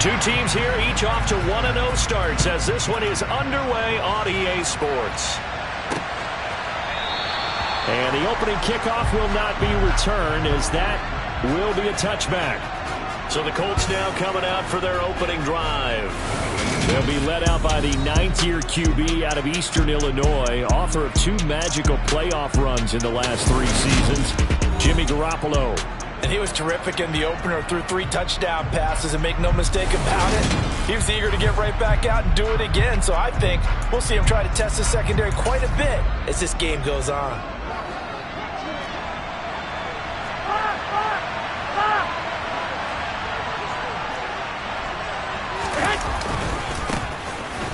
Two teams here, each off to 1-0 starts as this one is underway on EA Sports. And the opening kickoff will not be returned as that will be a touchback. So the Colts now coming out for their opening drive. They'll be led out by the 9th-year QB out of Eastern Illinois, author of 2 magical playoff runs in the last 3 seasons, Jimmy Garoppolo. And he was terrific in the opener, threw 3 touchdown passes, and make no mistake about it, he was eager to get right back out and do it again. So I think we'll see him try to test the secondary quite a bit as this game goes on.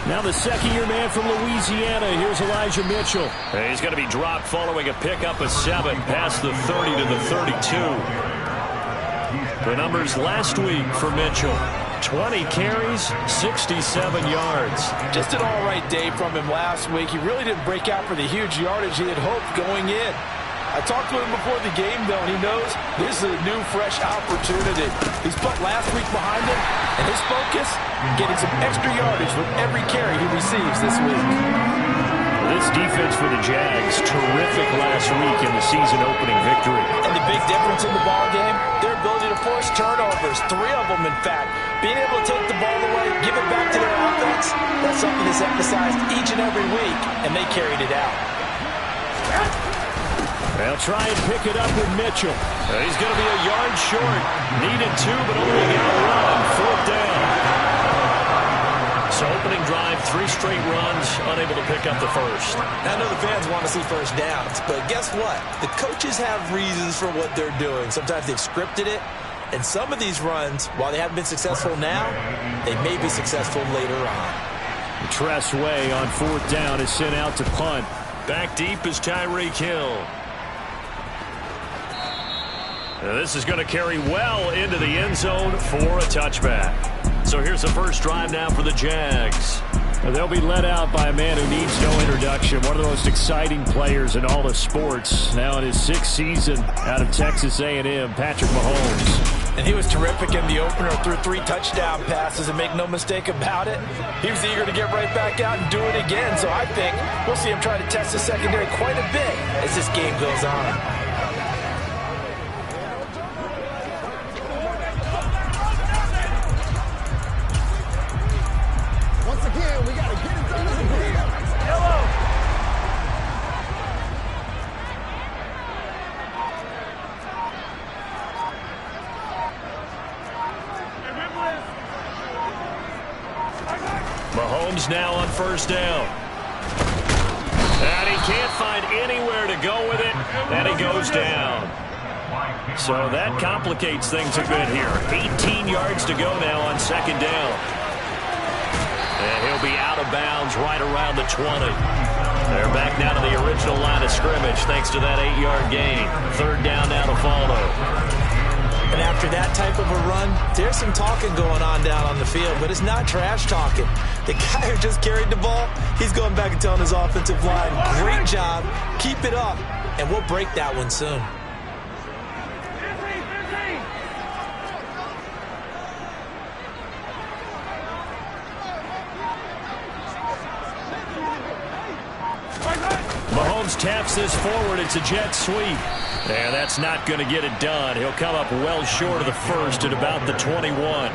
Now the second-year man from Louisiana. Here's Elijah Mitchell. He's going to be dropped following a pickup of 7 past the 30 to the 32. The numbers last week for Mitchell. 20 carries, 67 yards. Just an all-right day from him last week. He really didn't break out for the huge yardage he had hoped going in. I talked to him before the game, though, and he knows this is a new, fresh opportunity. He's put last week behind him, and his focus, getting some extra yardage with every carry he receives this week. This defense for the Jags, terrific last week in the season-opening victory. And the big difference in the ballgame, their ability to force turnovers, 3 of them, in fact. Being able to take the ball away, give it back to their offense, that's something that's emphasized each and every week, and they carried it out. They'll try and pick it up with Mitchell. He's going to be a yard short. Needed 2, but only got 1. 4th down. So opening drive, 3 straight runs, unable to pick up the first. I know the fans want to see first downs, but guess what? The coaches have reasons for what they're doing. Sometimes they've scripted it, and some of these runs, while they haven't been successful now, they may be successful later on. Tress Way on 4th down is sent out to punt. Back deep is Tyreek Hill. This is going to carry well into the end zone for a touchback. So here's the first drive now for the Jags. They'll be led out by a man who needs no introduction. One of the most exciting players in all of sports. Now in his 6th season out of Texas A&M, Patrick Mahomes. And he was terrific in the opener, threw 3 touchdown passes, and make no mistake about it, he was eager to get right back out and do it again. So I think we'll see him try to test the secondary quite a bit as this game goes on. Mahomes now on 1st down. And he can't find anywhere to go with it, and he goes down. So that complicates things a bit here. 18 yards to go now on 2nd down. And he'll be out of bounds right around the 20. They're back now to the original line of scrimmage thanks to that 8-yard gain. 3rd down now to follow. And after that type of a run, there's some talking going on down on the field, but it's not trash talking. The guy who just carried the ball, he's going back and telling his offensive line, great job, keep it up, and we'll break that one soon. Mahomes taps this forward. It's a jet sweep. And that's not going to get it done. He'll come up well short of the first at about the 21.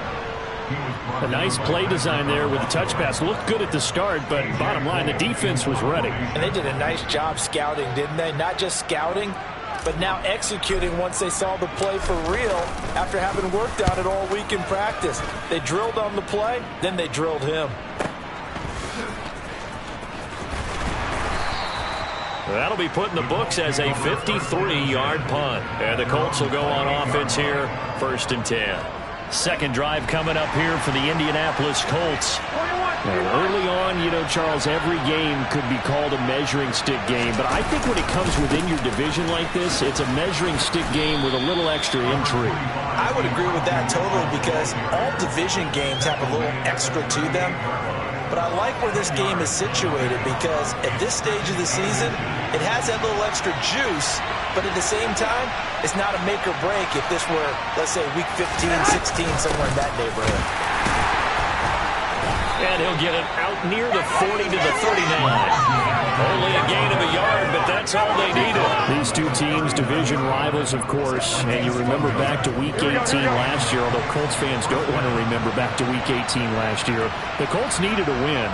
A nice play design there with the touch pass. Looked good at the start, but bottom line, the defense was ready. And they did a nice job scouting, didn't they? Not just scouting, but now executing once they saw the play for real after having worked on it all week in practice. They drilled on the play, then they drilled him. That'll be put in the books as a 53-yard punt. And the Colts will go on offense here, 1st and 10. 2nd drive coming up here for the Indianapolis Colts. And early on, you know, Charles, every game could be called a measuring stick game. But I think when it comes within your division like this, it's a measuring stick game with a little extra intrigue. I would agree with that totally because all division games have a little extra to them. But I like where this game is situated because at this stage of the season, it has that little extra juice, but at the same time, it's not a make or break if this were, let's say, week 15, 16, somewhere in that neighborhood. they'll get it out near the 40 to the 39. Only a gain of a yard, but that's all they needed. These two teams, division rivals, of course, and you remember back to Week 18 last year, although Colts fans don't want to remember back to Week 18 last year. The Colts needed a win,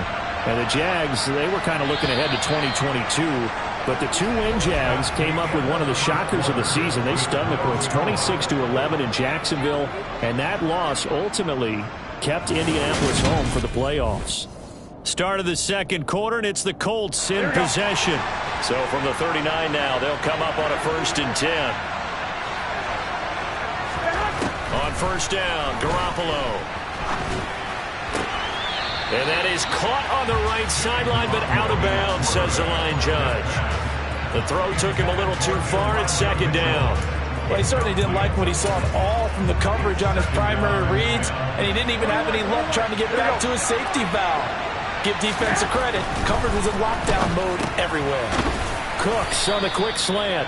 and the Jags, they were kind of looking ahead to 2022, but the two-win Jags came up with one of the shockers of the season. They stunned the Colts 26-11 in Jacksonville, and that loss ultimately kept Indianapolis home for the playoffs. Start of the second quarter, and it's the Colts in possession. So from the 39 now, they'll come up on a 1st and 10. On 1st down, Garoppolo. And that is caught on the right sideline, but out of bounds, says the line judge. The throw took him a little too far at 2nd down. Well, he certainly didn't like what he saw at all from the coverage on his primary reads, and he didn't even have any luck trying to get back to his safety valve. Give defense a credit. Coverage was in lockdown mode everywhere. Cooks on the quick slant.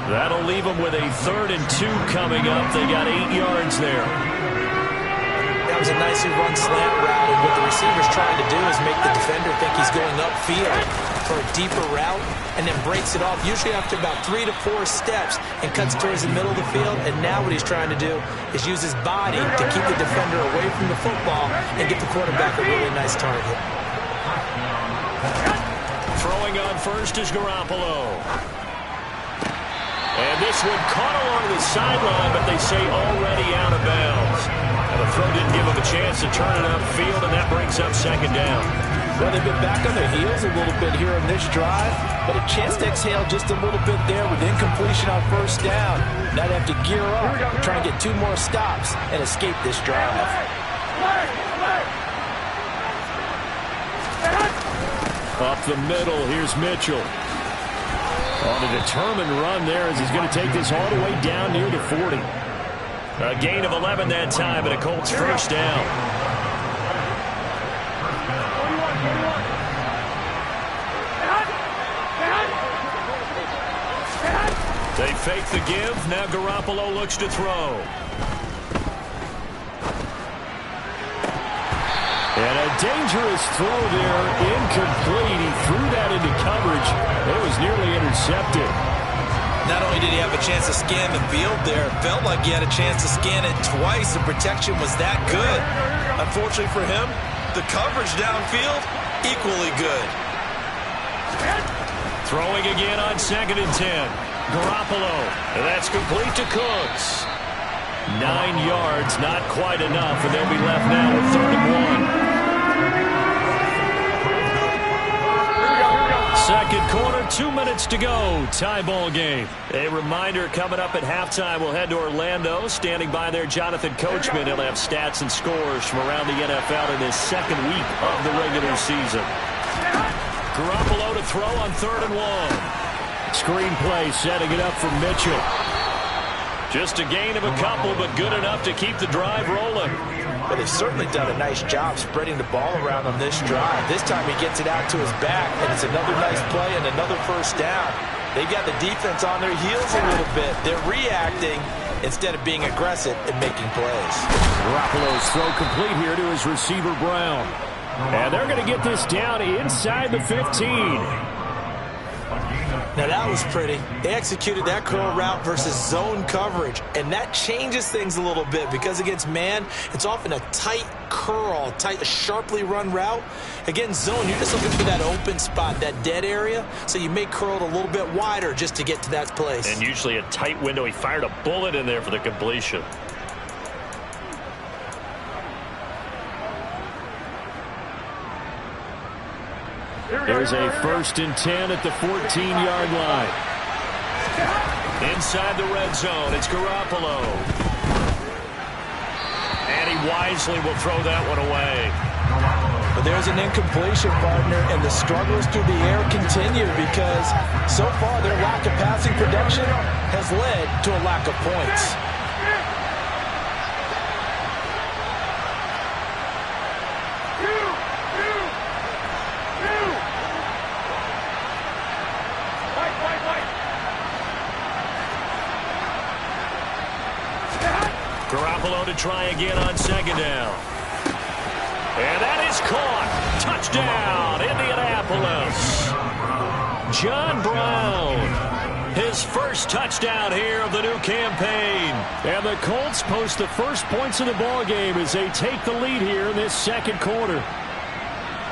That'll leave them with a 3rd and 2 coming up. They got 8 yards there. That was a nicely run slant route, and what the receiver's trying to do is make the defender think he's going upfield for a deeper route, and then breaks it off, usually after about 3 to 4 steps, and cuts towards the middle of the field. And now what he's trying to do is use his body to keep the defender away from the football and get the quarterback a really nice target. Throwing on 1st is Garoppolo. And this one caught along the sideline, but they say already out of bounds. And the throw didn't give him a chance to turn it upfield, and that brings up 2nd down. Well, they've been back on their heels a little bit here on this drive, but a chance to exhale just a little bit there with incompletion on 1st down. Now they have to gear up, try and get 2 more stops and escape this drive. Up the middle, here's Mitchell. On a determined run there as he's going to take this all the way down near the 40. A gain of 11 that time, and a Colts 1st down. They fake the give. Now Garoppolo looks to throw. And a dangerous throw there, incomplete. He threw that into coverage. It was nearly intercepted. Not only did he have a chance to scan the field there, it felt like he had a chance to scan it twice. The protection was that good. Unfortunately for him, the coverage downfield, equally good. Throwing again on 2nd and 10. Garoppolo, and that's complete to Cooks. 9 yards, not quite enough, and they'll be left now with 3rd and 1. Second quarter, 2 minutes to go. Tie ball game. A reminder coming up at halftime. We'll head to Orlando. Standing by there, Jonathan Coachman. He'll have stats and scores from around the NFL in his 2nd week of the regular season. Garoppolo to throw on 3rd and 1. Screen play setting it up for Mitchell. Just a gain of a couple, but good enough to keep the drive rolling. But they've certainly done a nice job spreading the ball around on this drive. This time he gets it out to his back, and it's another nice play and another 1st down. They've got the defense on their heels a little bit. They're reacting instead of being aggressive and making plays. Garoppolo's throw complete here to his receiver, Brown. And they're going to get this down inside the 15. Now that was pretty. They executed that curl route versus zone coverage, and that changes things a little bit because against man, it's often a tight curl, a sharply run route. Against zone, you're just looking for that open spot, that dead area, so you may curl it a little bit wider just to get to that place. And usually a tight window. He fired a bullet in there for the completion. There's a 1st and 10 at the 14-yard line. Inside the red zone, it's Garoppolo. And he wisely will throw that one away. But there's an incompletion, partner, and the struggles through the air continue because so far their lack of passing production has led to a lack of points. Garoppolo to try again on 2nd down. And that is caught. Touchdown, Indianapolis. John Brown, his first touchdown here of the new campaign. And the Colts post the first points of the ball game as they take the lead here in this second quarter.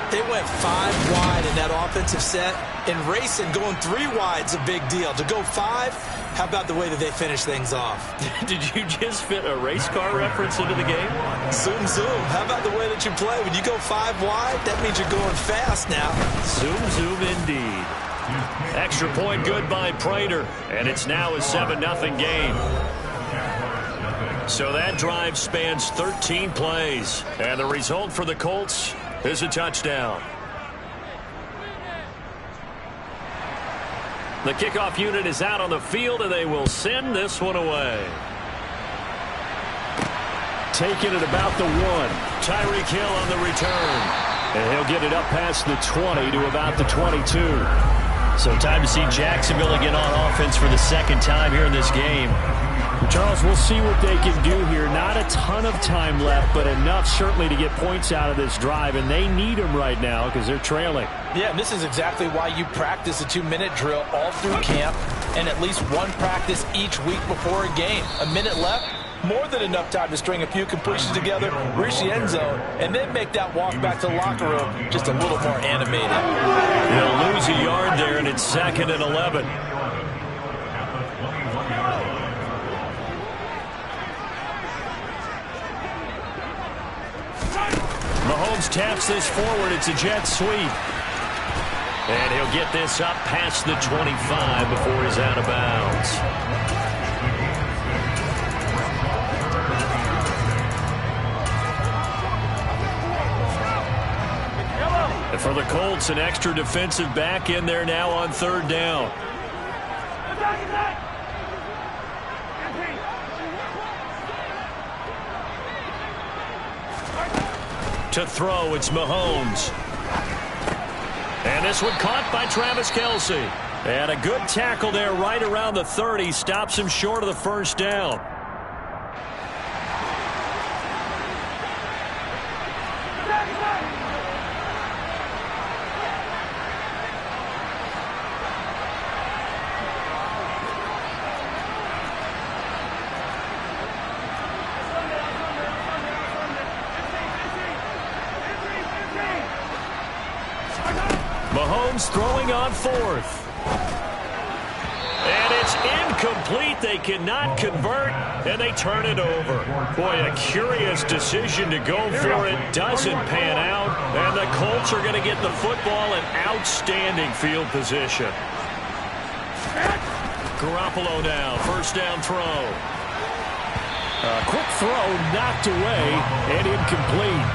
They went 5 wide in that offensive set, and racing going 3 wide's a big deal. To go 5, how about the way that they finish things off? Did you just fit a race car reference into the game? Zoom, zoom. How about the way that you play? When you go 5 wide, that means you're going fast now. Zoom, zoom indeed. Extra point good by Prater, and it's now a 7-0 game. So that drive spans 13 plays, and the result for the Colts is a touchdown. The kickoff unit is out on the field, and they will send this one away. Taking it about the 1. Tyreek Hill on the return. And he'll get it up past the 20 to about the 22. So time to see Jacksonville again on offense for the second time here in this game. Charles, we'll see what they can do here. Not a ton of time left, but enough certainly to get points out of this drive, and they need them right now because they're trailing. Yeah, and this is exactly why you practice a 2-minute drill all through camp and at least one practice each week before a game. A minute left, more than enough time to string a few completions together, reach the end zone, and then make that walk back to the locker room just a little more animated. They'll lose a yard there, and it's 2nd and 11. Mahomes taps this forward. It's a jet sweep. And he'll get this up past the 25 before he's out of bounds. And for the Colts, an extra defensive back in there now on 3rd down. To throw, it's Mahomes. And this one caught by Travis Kelce. And a good tackle there right around the 30. Stops him short of the first down. Mahomes throwing on 4th. And it's incomplete. They cannot convert, and they turn it over. Boy, a curious decision to go for it. Doesn't pan out, and the Colts are going to get the football in outstanding field position. Garoppolo now, first down throw. Quick throw knocked away and incomplete.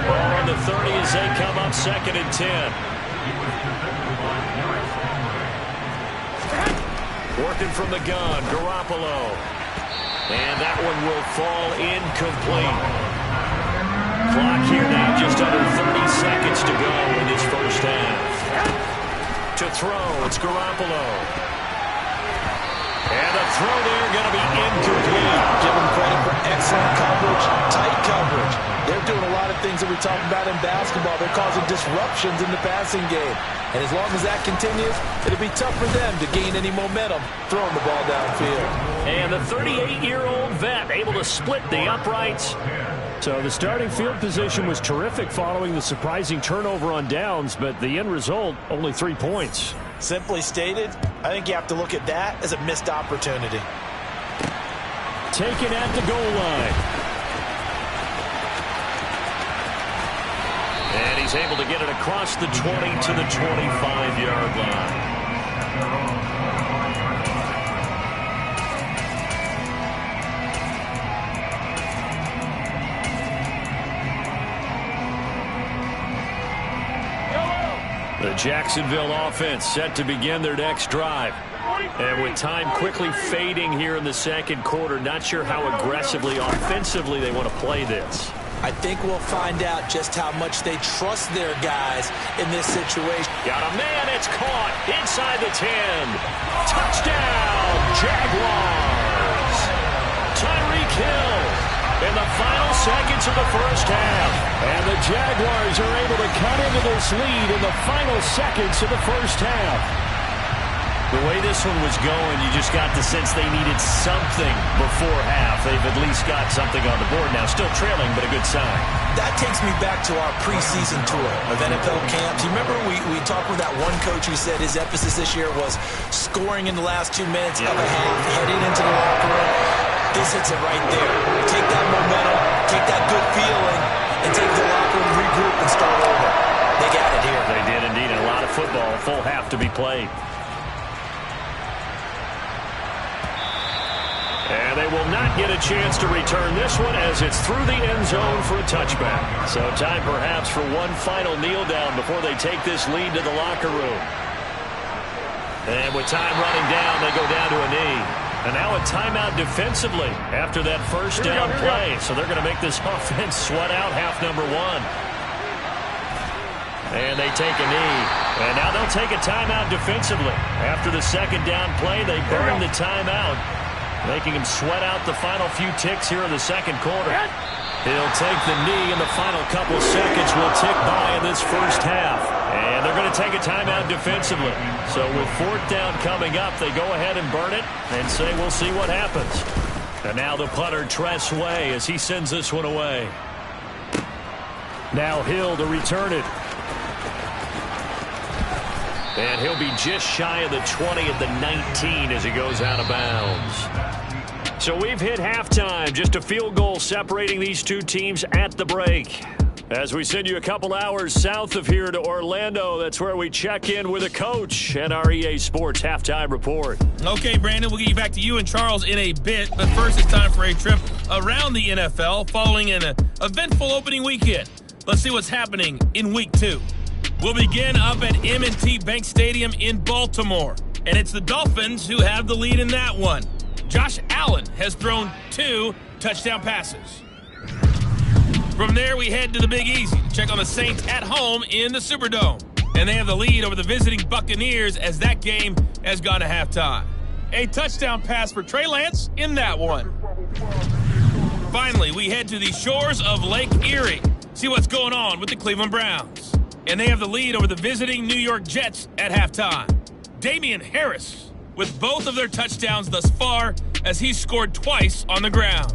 Ball on the 30 as they come up 2nd and 10. Working from the gun, Garoppolo. And that one will fall incomplete. Clock here now just under 30 seconds to go in this first half. To throw, it's Garoppolo. And the throw there going to be incomplete. Give them credit for excellent coverage, tight coverage. They're doing a lot of things that we talk about in basketball. They're causing disruptions in the passing game. And as long as that continues, it'll be tough for them to gain any momentum throwing the ball downfield. And the 38-year-old vet able to split the uprights. So the starting field position was terrific following the surprising turnover on downs, but the end result, only 3 points. Simply stated, I think you have to look at that as a missed opportunity. Taken at the goal line. And he's able to get it across the 20 to the 25-yard line. The Jacksonville offense set to begin their next drive. And with time quickly fading here in the second quarter, not sure how aggressively, offensively they want to play this. I think we'll find out just how much they trust their guys in this situation. Got a man, it's caught inside the 10. Touchdown, Jaguars. Tyreek Hill in the final seconds of the first half. And the Jaguars are able to cut into this lead in the final seconds of the first half. The way this one was going, you just got the sense they needed something before half. They've at least got something on the board now. Still trailing, but a good sign. That takes me back to our preseason tour of NFL camps. You remember we talked with that one coach who said his emphasis this year was scoring in the last 2 minutes of a half, heading into the locker room. This hits it right there. Take that momentum, take that good feeling, and take the locker room, regroup, and start over. They got it here. They did indeed. And a lot of football, full half to be played. And they will not get a chance to return this one as it's through the end zone for a touchback. So time perhaps for one final kneel down before they take this lead to the locker room. And with time running down, they go down to a knee. And now a timeout defensively after that first down play. So they're going to make this offense sweat out half number one. And they take a knee. And now they'll take a timeout defensively. After the second down play, they burn the timeout, making him sweat out the final few ticks here in the second quarter. He'll take the knee, and the final couple seconds will tick by in this first half. And they're going to take a timeout defensively. So with fourth down coming up, they go ahead and burn it and say we'll see what happens. And now the punter, Tress Way, as he sends this one away. Now Hill to return it. And he'll be just shy of the 20 at the 19 as he goes out of bounds. So we've hit halftime. Just a field goal separating these two teams at the break. As we send you a couple hours south of here to Orlando, that's where we check in with a coach and our EA Sports Halftime Report. Okay, Brandon, we'll get you back to you and Charles in a bit. But first, it's time for a trip around the NFL following an eventful opening weekend. Let's see what's happening in Week 2. We'll begin up at M&T Bank Stadium in Baltimore. And it's the Dolphins who have the lead in that one. Josh Allen has thrown 2 touchdown passes. From there, we head to the Big Easy to check on the Saints at home in the Superdome. And they have the lead over the visiting Buccaneers as that game has gone to halftime. A touchdown pass for Trey Lance in that one. Finally, we head to the shores of Lake Erie. See what's going on with the Cleveland Browns. And they have the lead over the visiting New York Jets at halftime. Damian Harris with both of their touchdowns thus far as he scored twice on the ground.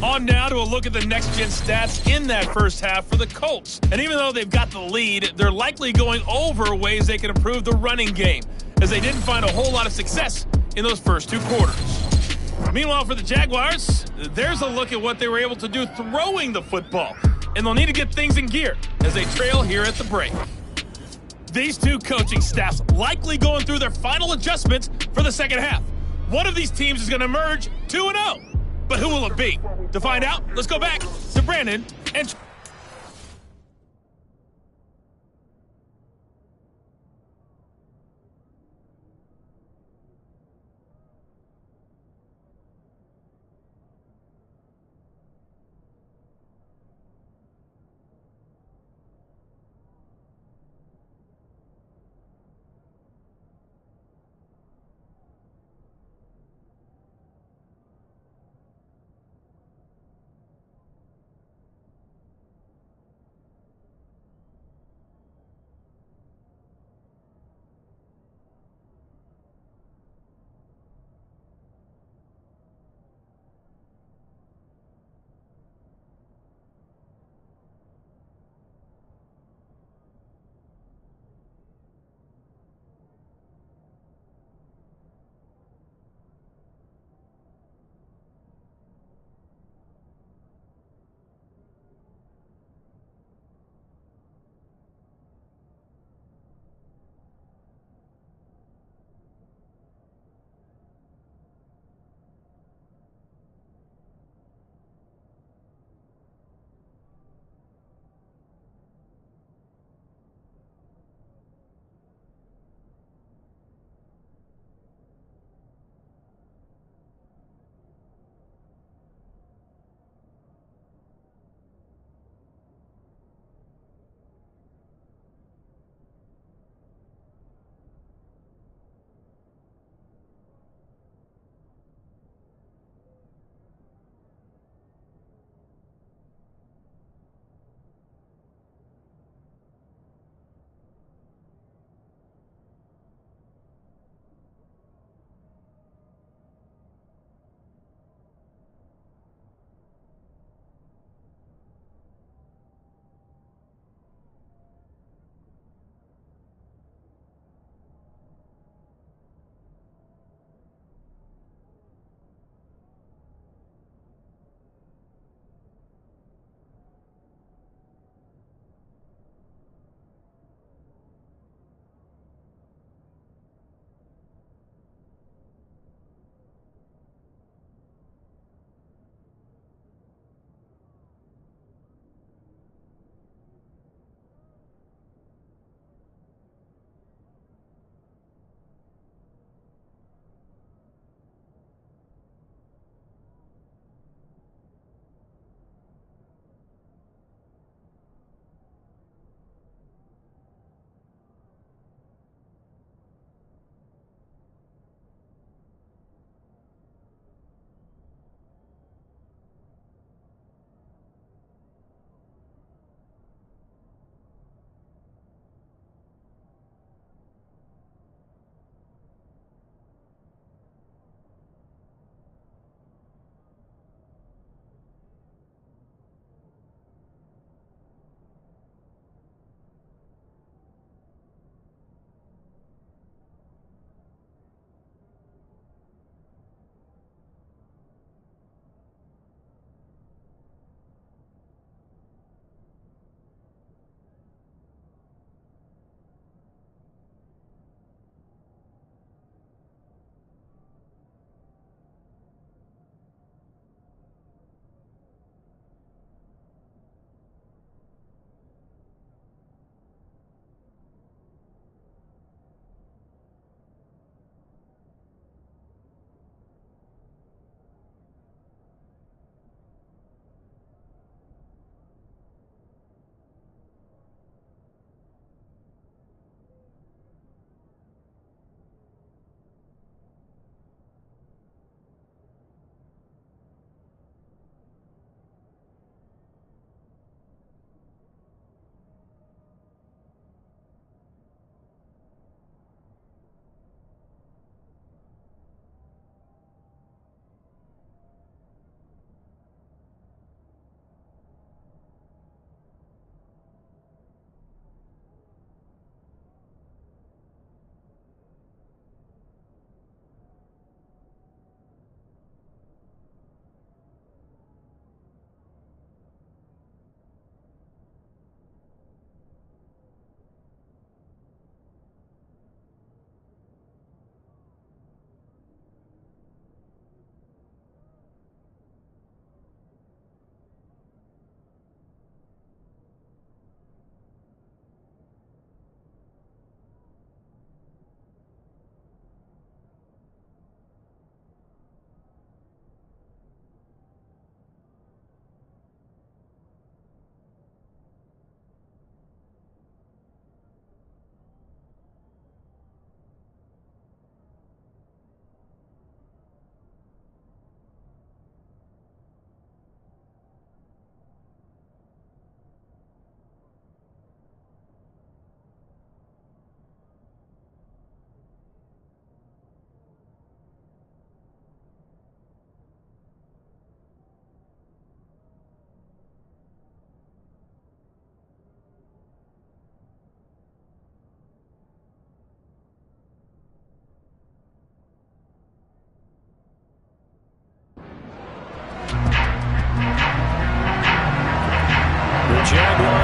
On now to a look at the next-gen stats in that first half for the Colts. And even though they've got the lead, they're likely going over ways they can improve the running game, as they didn't find a whole lot of success in those first 2 quarters. Meanwhile, for the Jaguars, there's a look at what they were able to do throwing the football. And they'll need to get things in gear as they trail here at the break. These 2 coaching staffs likely going through their final adjustments for the second half. One of these teams is going to emerge 2-0. But who will it be? To find out, let's go back to Brandon and...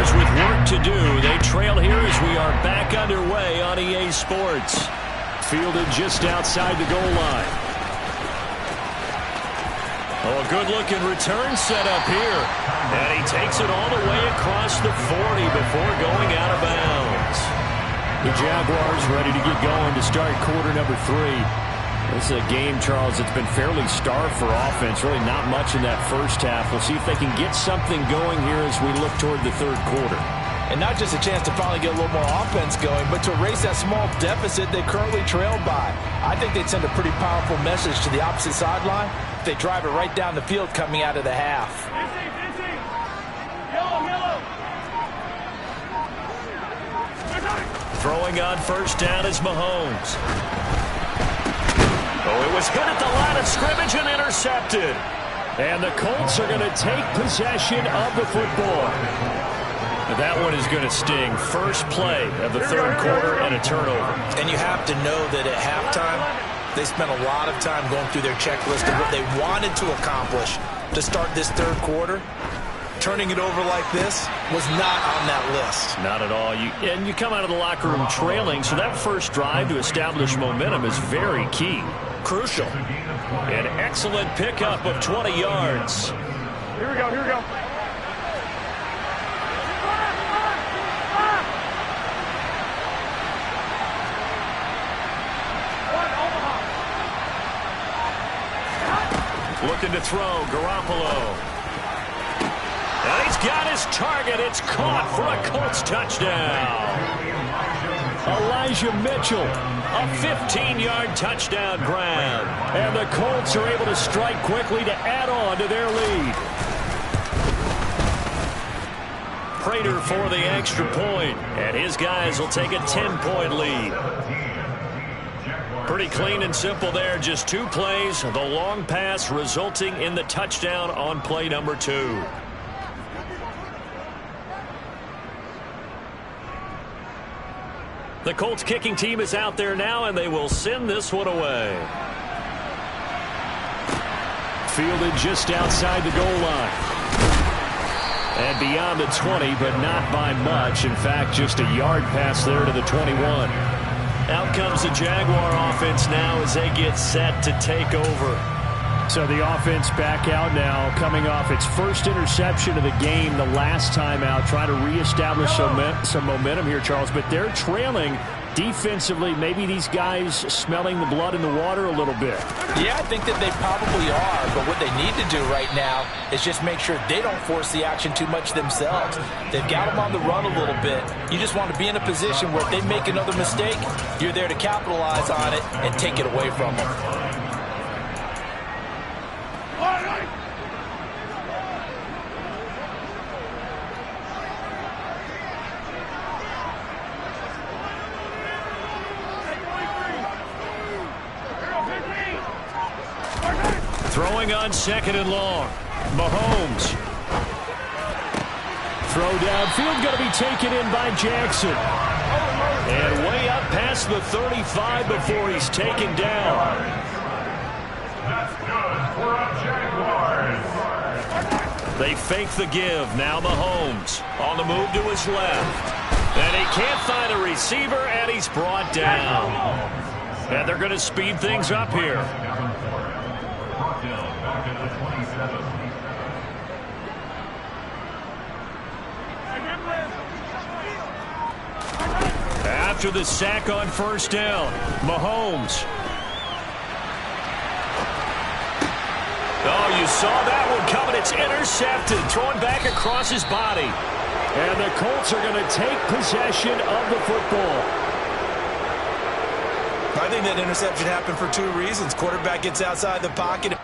Jaguars with work to do. They trail here as we are back underway on EA Sports. Fielded just outside the goal line. Oh, a good-looking return set up here. And he takes it all the way across the 40 before going out of bounds. The Jaguars ready to get going to start quarter number 3. This is a game, Charles, that's been fairly starved for offense. Really not much in that first half. We'll see if they can get something going here as we look toward the third quarter. And not just a chance to finally get a little more offense going, but to erase that small deficit they currently trailed by. I think they'd send a pretty powerful message to the opposite sideline if they drive it right down the field coming out of the half. Throwing on first down is Mahomes. Oh, it was hit at the line of scrimmage and intercepted. And the Colts are going to take possession of the football. That one is going to sting. First play of the third quarter and a turnover. And you have to know that at halftime, they spent a lot of time going through their checklist of what they wanted to accomplish to start this third quarter. Turning it over like this was not on that list. Not at all. And you come out of the locker room trailing, so that first drive to establish momentum is very key. Crucial. An excellent pickup of 20 yards. Here we go, here we go. Looking to throw, Garoppolo. And he's got his target. It's caught for a Colts touchdown. Elijah Mitchell. A 15-yard touchdown grab. And the Colts are able to strike quickly to add on to their lead. Prater for the extra point. And his guys will take a 10-point lead. Pretty clean and simple there. Just 2 plays. The long pass resulting in the touchdown on play number 2. The Colts kicking team is out there now, and they will send this one away. Fielded just outside the goal line. And beyond the 20, but not by much. In fact, just a yard pass there to the 21. Out comes the Jaguar offense now as they get set to take over. So the offense back out now, coming off its first interception of the game the last time out, trying to reestablish some momentum here, Charles. But they're trailing defensively. Maybe these guys smelling the blood in the water a little bit. Yeah, I think that they probably are. But what they need to do right now is just make sure they don't force the action too much themselves. They've got them on the run a little bit. You just want to be in a position where if they make another mistake, you're there to capitalize on it and take it away from them. Throwing on second and long. Mahomes. Throw downfield going to be taken in by Jackson. And way up past the 35 before he's taken down. That's good for a Jaguars. They fake the give. Now Mahomes on the move to his left. And he can't find a receiver, and he's brought down. And they're going to speed things up here. After the sack on first down, Mahomes. Oh, you saw that one coming. It's intercepted, thrown back across his body. And the Colts are going to take possession of the football. I think that interception happened for 2 reasons. Quarterback gets outside the pocket.